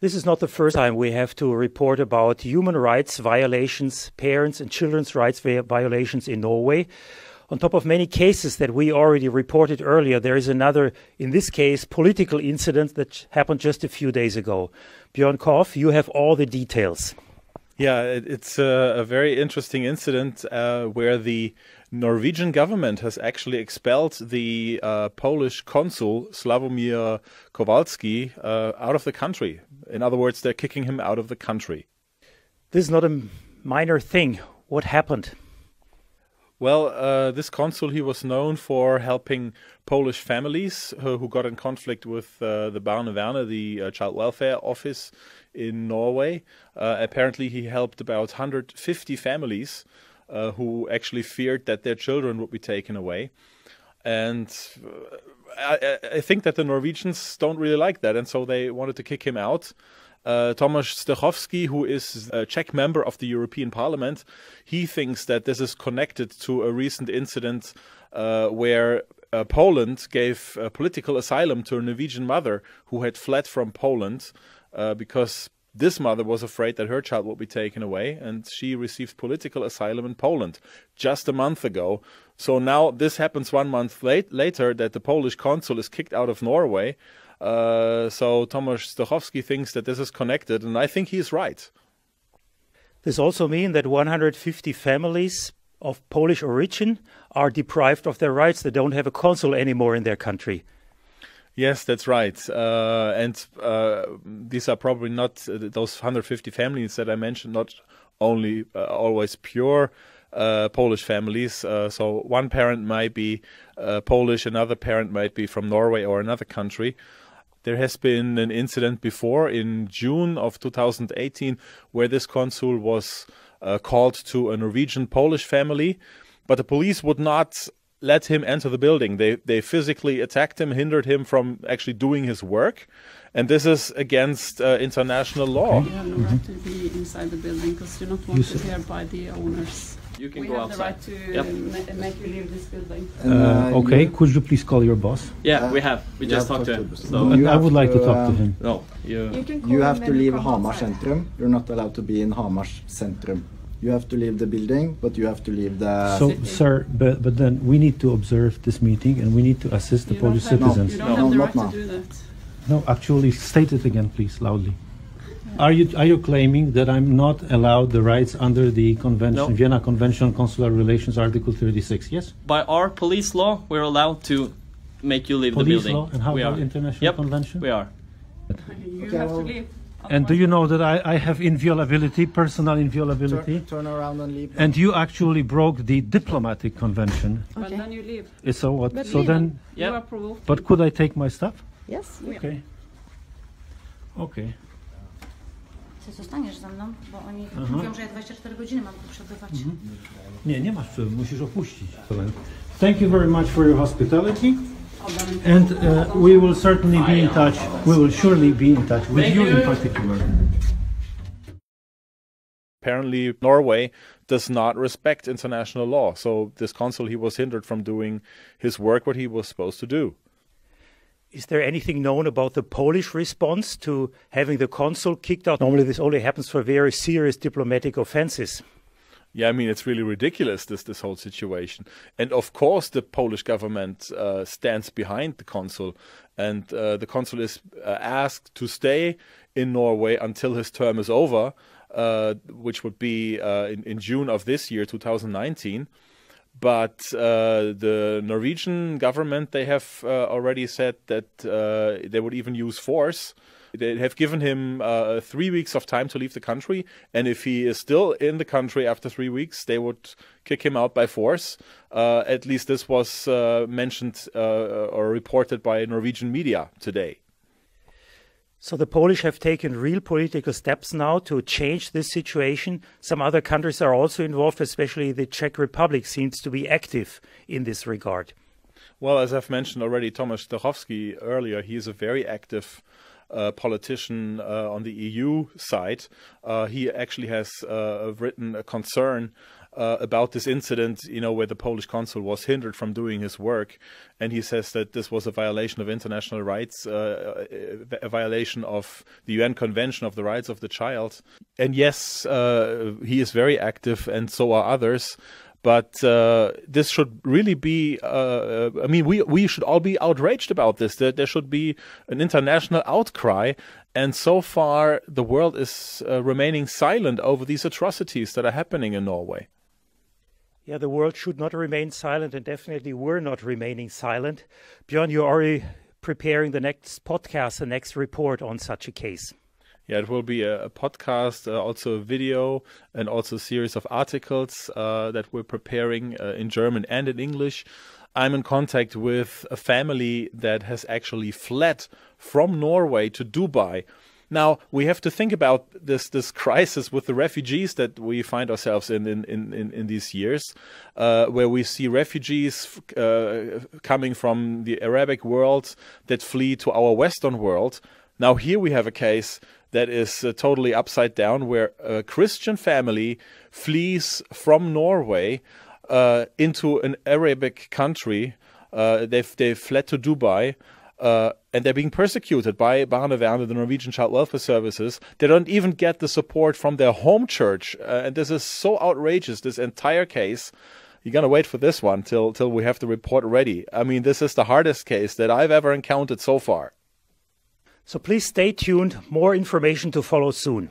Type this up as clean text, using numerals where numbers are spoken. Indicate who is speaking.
Speaker 1: This is not the first time we have to report about human rights violations, parents' and children's rights violations in Norway. On top of many cases that we already reported earlier, there is another, in this case, political incident that happened just a few days ago. Björn Koff, you have all the details.
Speaker 2: Yeah, it's a very interesting incident where the Norwegian government has actually expelled the Polish consul, Sławomir Kowalski, out of the country. In other words, they're kicking him out of the country.
Speaker 1: This is not a minor thing. What happened?
Speaker 2: Well, this consul, he was known for helping Polish families who got in conflict with the Barneverne, the child welfare office in Norway. Apparently, he helped about 150 families who actually feared that their children would be taken away. And I think that the Norwegians don't really like that, and so they wanted to kick him out. Tomasz Stachowski, who is a Czech member of the European Parliament, he thinks that this is connected to a recent incident where Poland gave political asylum to a Norwegian mother who had fled from Poland because this mother was afraid that her child would be taken away, and she received political asylum in Poland just a month ago. So now this happens 1 month later that the Polish consul is kicked out of Norway. So Tomasz Stachowski thinks that this is connected, and I think he's right.
Speaker 1: This also means that 150 families of Polish origin are deprived of their rights. They don't have a consul anymore in their country.
Speaker 2: Yes, that's right. And these are probably not those 150 families that I mentioned, not only always pure Polish families. So one parent might be Polish, another parent might be from Norway or another country. There has been an incident before in June of 2018 where this consul was called to a Norwegian Polish family, but the police would not let him enter the building. They physically attacked him, hindered him from actually doing his work, and this is against international law.
Speaker 3: You have no right to be inside the building because you're not wanted here by the owners.
Speaker 4: You can go outside.
Speaker 3: We have the right to make you leave this building.
Speaker 1: Okay, could you please call your boss?
Speaker 4: Yeah, we have. We just talked to him. So
Speaker 1: I would like to talk to him.
Speaker 4: no,
Speaker 5: You have to leave Hamar Centrum. You're not allowed to be in Hamar Centrum. You have to leave the building, but you have to leave the...
Speaker 6: So, sir, but then we need to observe this meeting and we need to assist the Polish citizens.
Speaker 3: You don't have the right to do that.
Speaker 6: No, actually, state it again, please, loudly. Are you claiming that I'm not allowed the rights under the convention,
Speaker 4: No.
Speaker 6: Vienna Convention on Consular Relations, Article 36? Yes.
Speaker 4: by our police law, we're allowed to make you leave
Speaker 6: Police
Speaker 4: the building.
Speaker 6: law and how
Speaker 4: we
Speaker 6: about
Speaker 4: are.
Speaker 6: international
Speaker 4: Yep,
Speaker 6: convention?
Speaker 4: we are.
Speaker 3: You have to leave.
Speaker 6: And do you know that I have inviolability, personal inviolability?
Speaker 5: Turn around and leave.
Speaker 6: And you actually broke the diplomatic convention.
Speaker 3: But then you leave.
Speaker 6: So what?
Speaker 3: But
Speaker 6: So
Speaker 3: leave.
Speaker 6: then,
Speaker 3: You are
Speaker 4: Yep.
Speaker 3: provoked.
Speaker 6: but could I take my stuff?
Speaker 7: Yes.
Speaker 6: Okay. Okay.
Speaker 7: Ty zostaniesz ze mną, bo oni mówią, że ja 24 godziny mam tu przebywać.
Speaker 6: Nie masz, musisz opuścić. Thank you very much for your hospitality. And we will certainly be in touch. We will surely be in touch with you in particular.
Speaker 2: Apparently, Norway does not respect international law. So this consul, he was hindered from doing his work, what he was supposed to do.
Speaker 1: Is there anything known about the Polish response to having the consul kicked out? Normally this only happens for very serious diplomatic offenses.
Speaker 2: Yeah, I mean, it's really ridiculous, this whole situation. And of course, the Polish government stands behind the consul. And the consul is asked to stay in Norway until his term is over, which would be in June of this year, 2019. But the Norwegian government, they have already said that they would even use force. They have given him 3 weeks of time to leave the country. And if he is still in the country after 3 weeks, they would kick him out by force. At least this was mentioned or reported by Norwegian media today.
Speaker 1: So the Polish have taken real political steps now to change this situation. Some other countries are also involved, especially the Czech Republic seems to be active in this regard.
Speaker 2: Well, as I've mentioned already, Tomasz Stachowski earlier, he is a very active politician on the EU side. He actually has written a concern about this incident, where the Polish consul was hindered from doing his work. And he says that this was a violation of international rights, a violation of the UN Convention of the Rights of the Child. And yes, he is very active, and so are others. But this should really be, we should all be outraged about this. There should be an international outcry. And so far, the world is remaining silent over these atrocities that are happening in Norway.
Speaker 1: Yeah, the world should not remain silent, and definitely we're not remaining silent. Björn, you're already preparing the next podcast, the next report on such a case.
Speaker 2: Yeah, it will be a podcast, also a video, and also a series of articles that we're preparing in German and in English. I'm in contact with a family that has actually fled from Norway to Dubai. Now, we have to think about this crisis with the refugees that we find ourselves in these years, where we see refugees coming from the Arabic world that flee to our Western world. Now, here we have a case that is totally upside down, where a Christian family flees from Norway into an Arabic country. They've fled to Dubai. And they're being persecuted by Barnevernet, the Norwegian Child Welfare Services. They don't even get the support from their home church. And this is so outrageous, this entire case. You're going to wait for this one till we have the report ready. I mean, this is the hardest case that I've ever encountered so far.
Speaker 1: So please stay tuned. More information to follow soon.